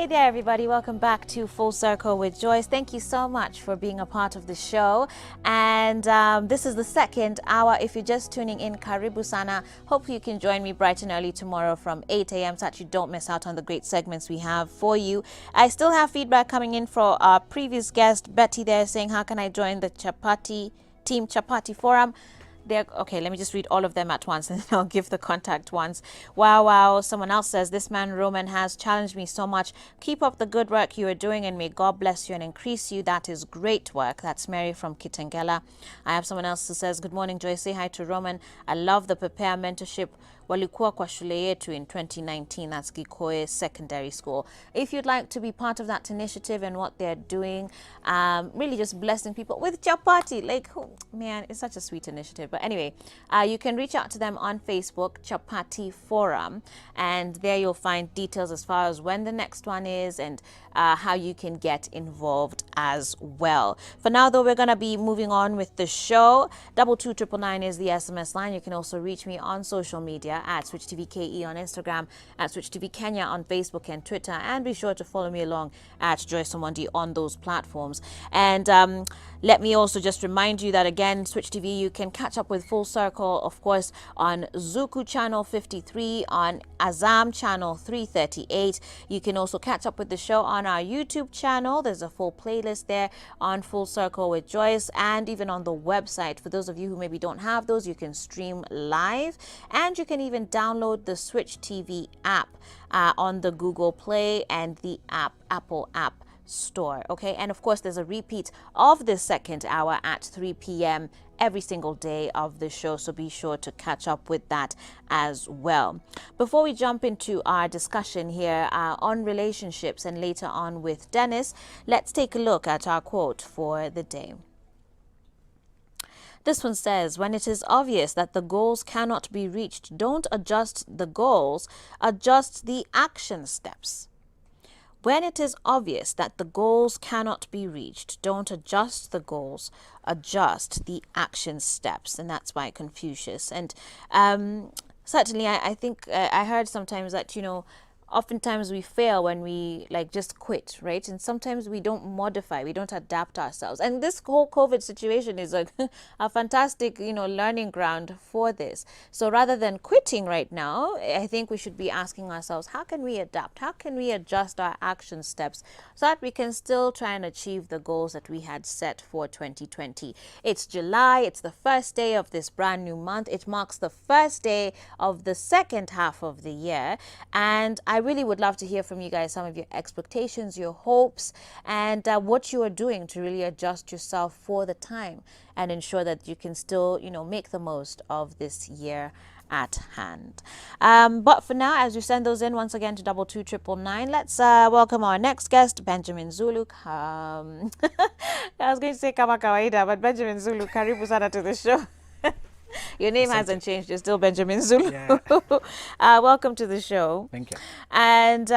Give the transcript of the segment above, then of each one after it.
Hey there, everybody. Welcome back to Full Circle with Joyce. Thank you so much for being a part of the show. And this is the second hour. If you're just tuning in, Karibu Sana. Hopefully you can join me bright and early tomorrow from 8 a.m. so that you don't miss out on the great segments we have for you. I still have feedback coming in for our previous guest, Betty, there, saying, how can I join the Team Chapati Forum? Okay, let me just read all of them at once and then I'll give the contact ones. Wow. Someone else says, this man Roman has challenged me so much. Keep up the good work you are doing and may God bless you and increase you. That is great work. That's Mary from Kitengela. I have someone else who says, good morning, Joyce. Say hi to Roman. I love the Prepare mentorship. Walikuwa kwa shule yetu in 2019. That's Gikoe Secondary School. If you'd like to be part of that initiative and what they're doing, really just blessing people with chapati. Like, man, it's such a sweet initiative. But anyway, you can reach out to them on Facebook, Chapati Forum, and there you'll find details as far as when the next one is and how you can get involved as well. For now, though, we're going to be moving on with the show. 22999 is the SMS line. You can also reach me on social media at SwitchTVKE on Instagram, at SwitchTVKenya on Facebook and Twitter, and be sure to follow me along at Joyce Omondi on those platforms. And let me also just remind you that, again, Switch TV, you can catch up with Full Circle, of course, on Zuku channel 53, on Azam channel 338. You can also catch up with the show on our YouTube channel. There's a full playlist there on Full Circle with Joyce, and even on the website. For those of you who maybe don't have those, you can stream live, and you can even download the Switch TV app on the Google Play and the Apple App Store. Okay, and of course there's a repeat of this second hour at 3 p.m. every single day of the show, so be sure to catch up with that as well. Before we jump into our discussion here on relationships and later on with Dennis, let's take a look at our quote for the day. This one says, when it is obvious that the goals cannot be reached, don't adjust the goals, adjust the action steps. When it is obvious that the goals cannot be reached, don't adjust the goals, adjust the action steps. And that's by Confucius. And certainly I think I heard sometimes that, oftentimes we fail when we just quit, right? And sometimes we don't modify, we don't adapt ourselves. And this whole COVID situation is a fantastic, learning ground for this. So rather than quitting right now, I think we should be asking ourselves, how can we adapt? How can we adjust our action steps so that we can still try and achieve the goals that we had set for 2020? It's July, it's the first day of this brand new month. It marks the first day of the second half of the year. And I really would love to hear from you guys some of your expectations, your hopes, and what you are doing to really adjust yourself for the time and ensure that you can still, make the most of this year at hand. But for now, as you send those in once again to 22999, let's welcome our next guest, Benjamin Zulu. I was going to say kama kawaida, but Benjamin Zulu, karibu sana to the show. Your name hasn't changed. You're still Benjamin Zulu. Yeah. Welcome to the show. Thank you. And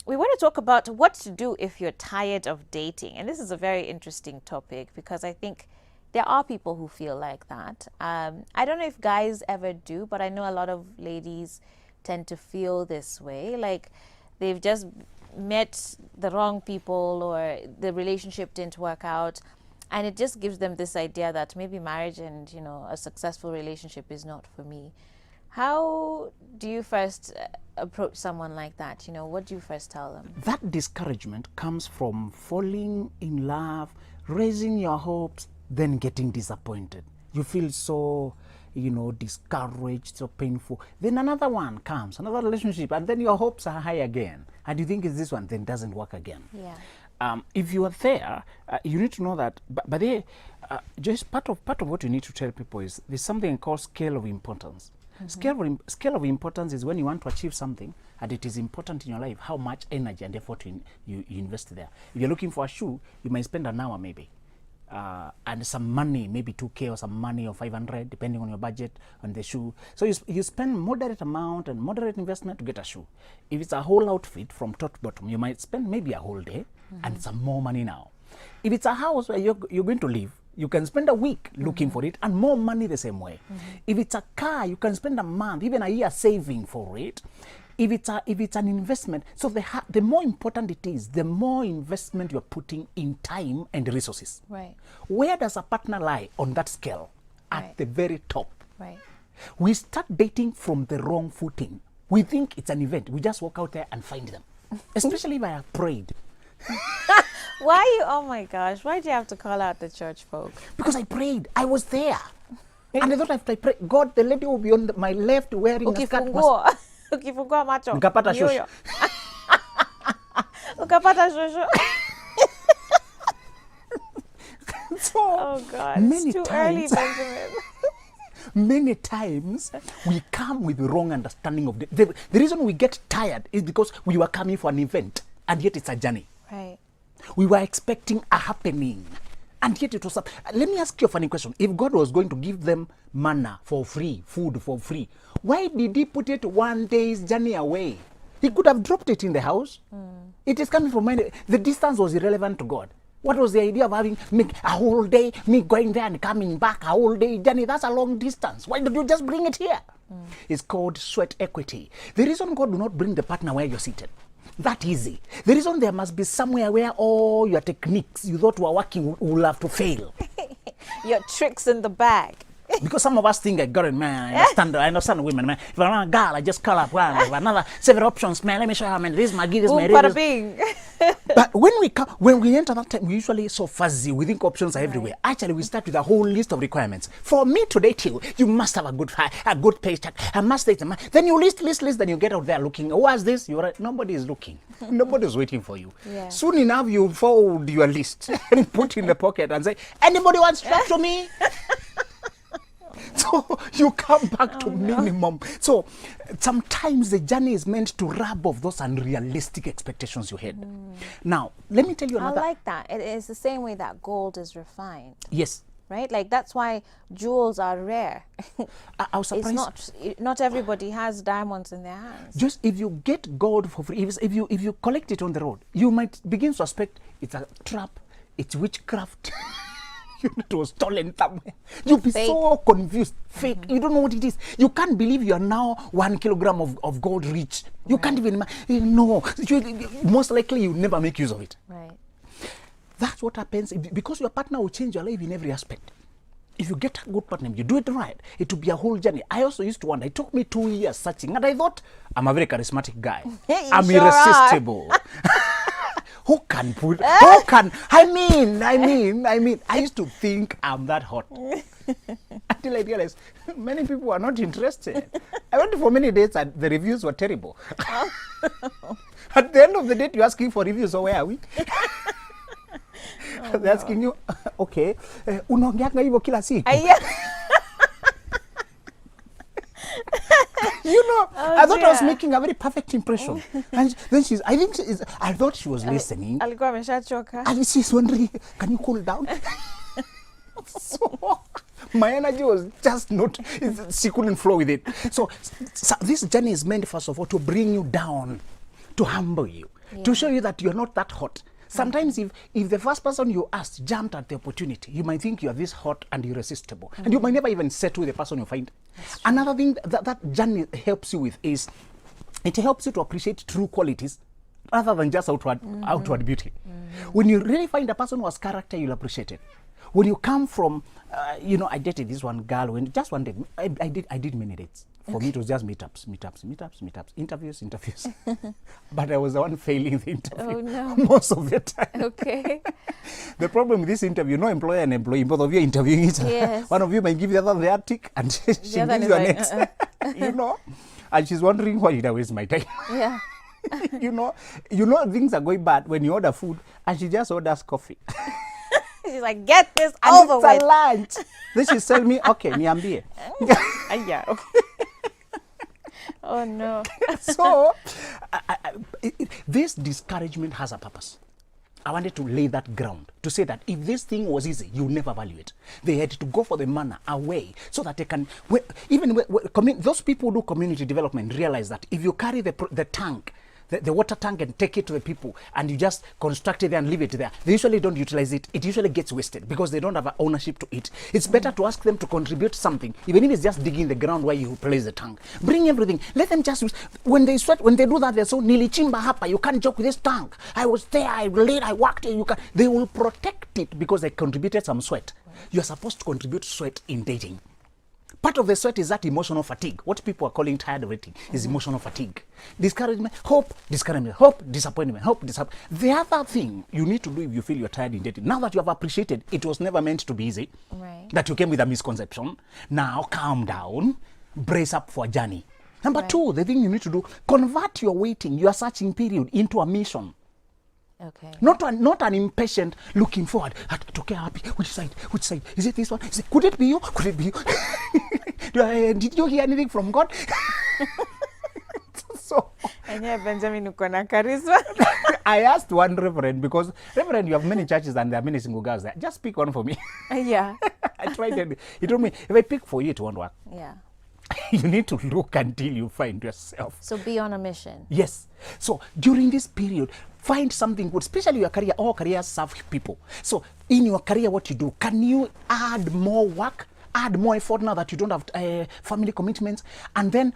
we want to talk about what to do if you're tired of dating. And this is a very interesting topic because I think there are people who feel like that. I don't know if guys ever do, but I know a lot of ladies tend to feel this way. Like they've just met the wrong people or the relationship didn't work out. And it just gives them this idea that maybe marriage and, a successful relationship is not for me. How do you first approach someone like that? What do you first tell them? That discouragement comes from falling in love, raising your hopes, then getting disappointed. You feel so, discouraged, so painful. Then another one comes, another relationship, and then your hopes are high again. And you think it's this one, then it doesn't work again. Yeah. If you are there, you need to know that. But just part of what you need to tell people is there's something called scale of importance. Mm-hmm. Scale of importance is when you want to achieve something and it is important in your life, how much energy and effort you invest there. If you're looking for a shoe, you might spend an hour maybe. And some money, maybe 2K or some money or 500, depending on your budget on the shoe. So you spend moderate amount and moderate investment to get a shoe. If it's a whole outfit from top to bottom, you might spend maybe a whole day and some more money now. If it's a house where you're going to live, you can spend a week looking for it and more money the same way. If it's a car, you can spend a month, even a year saving for it. If it's an investment, so the more important it is, the more investment you're putting in time and resources. Right. Where does a partner lie on that scale? At Right. the very top. Right. We start dating from the wrong footing. We think it's an event. We just walk out there and find them. Especially if I have prayed. Oh my gosh, why do you have to call out the church folk? Because I prayed. I was there. And I thought after I prayed, God, the lady will be on my left wearing a skirt. Ukifungua macho. Nikapata Yoyo. shosho. Ukapata shosho. So, Oh God, many it's too early, times, Benjamin. many times we come with the wrong understanding of the reason we get tired is because we were coming for an event and yet it's a journey. Right. We were expecting a happening and yet it was let me ask you a funny question. If God was going to give them manna for free, food for free, why did he put it 1 day's journey away? He could have dropped it in the house. It is coming from the distance was irrelevant to God. What was the idea of having a whole day, me going there and coming back, a whole day journey? That's a long distance. Why don't you just bring it here? It's called sweat equity. The reason God do not bring the partner where you're seated, that easy. The reason there must be somewhere where all your techniques you thought were working will have to fail. Your tricks in the bag. Because some of us think I got it, man. I understand women, man. If I want a girl, I just call up one. If another several options, man. Let me show her, man. This is my gig, this is my Bada radio. bing. But when we enter that time, we usually so fuzzy. We think options are everywhere. Actually, we start with a whole list of requirements. For me to date you, you must have a good paycheck. I must date a man. Then you list. Then you get out there looking. Who has this? You're right. Nobody is looking. Nobody is waiting for you. Yeah. Soon enough, you fold your list and put in the pocket and say, anybody wants to talk to me? So you come back to minimum. So sometimes the journey is meant to rub off those unrealistic expectations you had. Now, let me tell you I another. like that. It is the same way that gold is refined. Yes. Right? Like that's why jewels are rare. I was surprised. Not everybody has diamonds in their hands. Just if you get gold for free, if you collect it on the road, you might begin to suspect it's a trap, it's witchcraft. It was stolen somewhere. You'll be so confused. Fake. You don't know what it is. You can't believe you are now 1 kilogram of gold rich. You can't even no. Most likely you never make use of it. Right. That's what happens because your partner will change your life in every aspect. If you get a good partner, you do it right, it will be a whole journey. I also used to wonder, it took me 2 years searching, and I thought, I'm a very charismatic guy. I'm sure irresistible. Who can, I used to think I'm that hot. Until I realized, many people are not interested. I went for many dates and the reviews were terrible. At the end of the date, you're asking for reviews, so where are we? They're asking you, okay, unaongeanga hivyo kila siku. I thought I was making a very perfect impression. And then I thought she was listening. Alikuwa ameshachoka. And she's wondering, can you cool down? So my energy was just not, she couldn't flow with it. So this journey is meant, first of all, to bring you down, to humble you, to show you that you're not that hot. Sometimes if the first person you asked jumped at the opportunity, you might think you are this hot and irresistible. And you might never even settle with the person you find. Another thing that journey helps you with is, it helps you to appreciate true qualities rather than just outward beauty. When you really find a person who has character, you'll appreciate it. When you come from, I dated this one girl, when just one day, I did many dates. For me, it was just meetups, interviews. But I was the one failing the interview most of the time. Okay. The problem with this interview, no employer and employee, both of you are interviewing each other. Yes. One of you might give the other the attic, and she gives you an X. And she's wondering, why did I waste my time? Yeah. Things are going bad when you order food, and she just orders coffee. She's like, get this over with. It's a lunch. Then she's telling me, okay, niambie. Yeah. Oh no. So, this discouragement has a purpose. I wanted to lay that ground to say that if this thing was easy, you'll never value it. They had to go for the manna away so that they can, those people who do community development realize that if you carry the tank the water tank and take it to the people, and you just construct it there and leave it there. They usually don't utilize it. It usually gets wasted because they don't have ownership to it. It's better to ask them to contribute something, even if it's just digging the ground where you place the tank. Bring everything. Let them just, when they sweat, when they do that, they're so nilichimba hapa. You can't joke with this tank. I was there, I laid, I worked here. They will protect it because they contributed some sweat. You're supposed to contribute sweat in dating. Part of the sweat is that emotional fatigue. What people are calling tired rating is emotional fatigue. Discouragement, hope, discouragement, hope, disappointment, hope, disappointment. The other thing you need to do if you feel you're tired in dating, now that you have appreciated it was never meant to be easy, that you came with a misconception, now calm down, brace up for a journey. Number two, the thing you need to do, convert your waiting, your searching period into a mission. Okay. Not an impatient looking forward. Okay, happy. Which side? Which side? Is it this one? Could it be you? Could it be you? Did you hear anything from God? So Benjamin uko na charisma. I asked one reverend, because reverend, you have many churches and there are many single girls there. Just pick one for me. Yeah. I tried it. He told me, if I pick for you, it won't work. Yeah. You need to look until you find yourself. So be on a mission. Yes. So during this period, find something good, especially your career. All careers serve people. So in your career, what you do, can you add more work? Add more effort now that you don't have family commitments, and then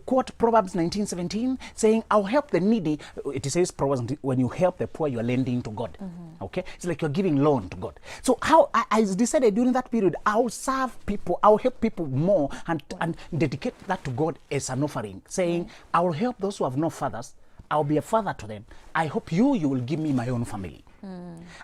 quote Proverbs 19:17 saying, "I'll help the needy." It says Proverbs, when you help the poor, you are lending to God. Okay, it's like you're giving loan to God. So how I decided during that period, I'll serve people, I'll help people more, and dedicate that to God as an offering, saying, "I will help those who have no fathers. I'll be a father to them. I hope you will give me my own family."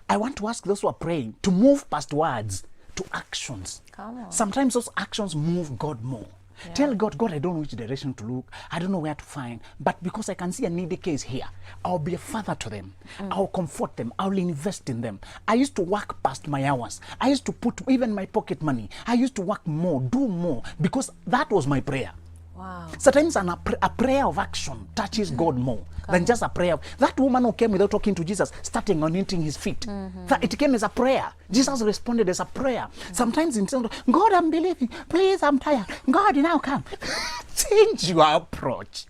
I want to ask those who are praying to move past words to actions. Come on. Sometimes those actions move God more. Yeah. Tell God, God, I don't know which direction to look. I don't know where to find. But because I can see a needy case here, I'll be a father to them. I'll comfort them. I'll invest in them. I used to work past my hours. I used to put even my pocket money. I used to work more, do more, because that was my prayer. Wow. Sometimes a prayer of action touches God more than just a prayer. That woman who came without talking to Jesus, starting anointing his feet, it came as a prayer. Jesus responded as a prayer. Sometimes instead of, God, I'm believing, please, I'm tired. God, now come. Change your approach.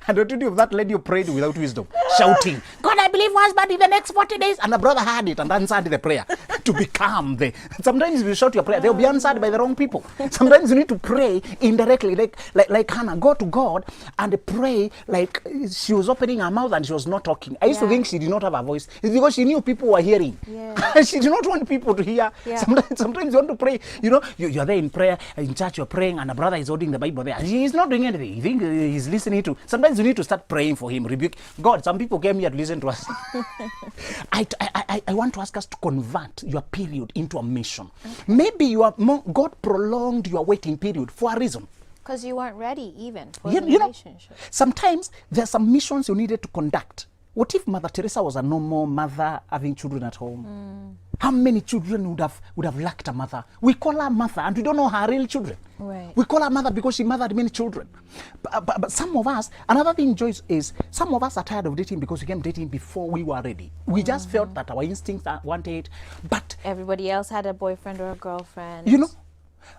And what to do if that lady prayed without wisdom, shouting, God, I believe was but in the next 40 days. And the brother heard it and answered the prayer to become the. Sometimes if you shout your prayer, they'll be answered by the wrong people. Sometimes you need to pray indirectly, like Hannah, go to God and pray like she was opening her mouth and she was not talking. I used to think she did not have a voice. It's because she knew people were hearing. Yeah. She did not want people to hear. Yeah. Sometimes you want to pray. You know, you're there in prayer, in church, you're praying, and a brother is holding the Bible there. He's not doing anything. You think he's listening to. Sometimes you need to start praying for him, rebuke God. Some people came here to listen to us. I want to ask us to convert your period into a mission. Okay. Maybe you are God prolonged your waiting period for a reason. Because you weren't ready even for the relationship. Know, sometimes there are some missions you needed to conduct. What if Mother Teresa was a normal mother having children at home? How many children would have lacked a mother? We call her mother and we don't know her real children. Right. We call her mother because she mothered many children. But some of us, another thing, Joyce, is some of us are tired of dating because we came dating before we were ready. We just felt that our instincts wanted, but everybody else had a boyfriend or a girlfriend. You know,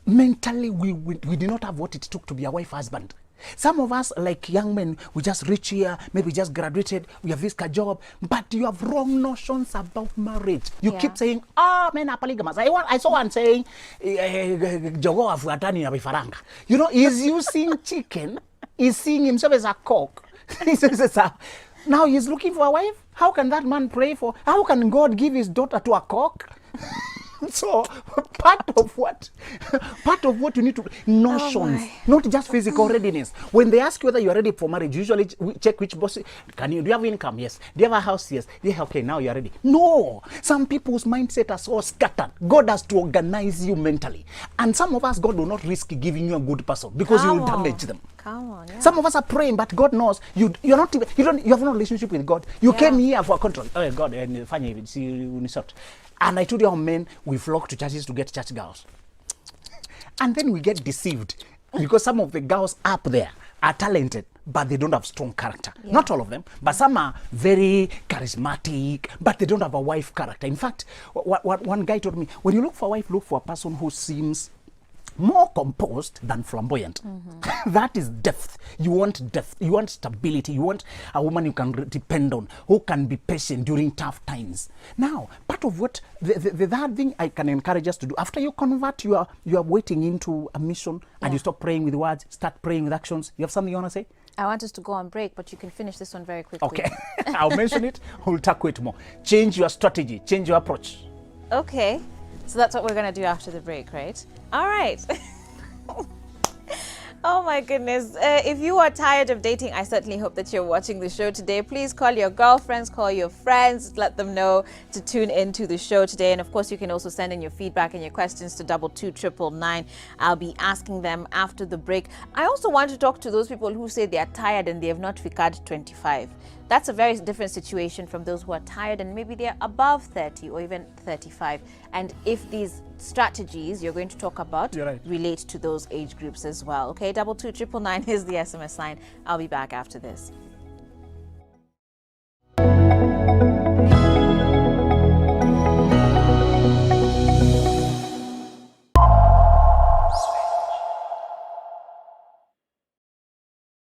mentally we did not have what it took to be a wife, husband. Some of us, like young men, we just reach here, maybe just graduated, we have this job, but you have wrong notions about marriage. You keep saying, men are polygamous. I saw one saying, jogo afuatani na vifaranga. You know, he's using chicken, he's seeing himself as a cock. Now he's looking for a wife. How can that man pray for? How can God give his daughter to a cock? So part of what you need to notions, not just physical readiness. When they ask you whether you are ready for marriage, usually check which boss. Do you have income? Yes. Do you have a house? Yes. Yeah, okay, now you are ready. No, some people's mindset are so scattered. God has to organize you mentally, and some of us, God will not risk giving you a good person because you will damage them. Come on, yeah. Some of us are praying, but God knows you have no relationship with God. You came here for control. Oh God, and and I told you how men, we flock to churches to get church girls. And then we get deceived because some of the girls up there are talented, but they don't have strong character. Yeah. Not all of them, but some are very charismatic, but they don't have a wife character. In fact, what one guy told me, when you look for a wife, look for a person who seems more composed than flamboyant. That is depth. You want depth. You want stability. You want a woman you can depend on, who can be patient during tough times. Now, part of what the third thing I can encourage us to do, after you convert, you are waiting into a mission, and you stop praying with words, start praying with actions. You have something you want to say? I want us to go on break, but you can finish this one very quickly. Okay. I'll mention it. We'll tackle it more. Change your strategy. Change your approach. Okay. So that's what we're going to do after the break, right? All right. Oh my goodness. If you are tired of dating, I certainly hope that you're watching the show today. Please call your girlfriends, call your friends, let them know to tune in to the show today. And of course, you can also send in your feedback and your questions to 22999. I'll be asking them after the break. I also want to talk to those people who say they are tired and they have not ficad 25. That's a very different situation from those who are tired and maybe they're above 30 or even 35. And if these strategies you're going to talk about relate to those age groups as well. Okay, 22999 is the SMS line. I'll be back after this.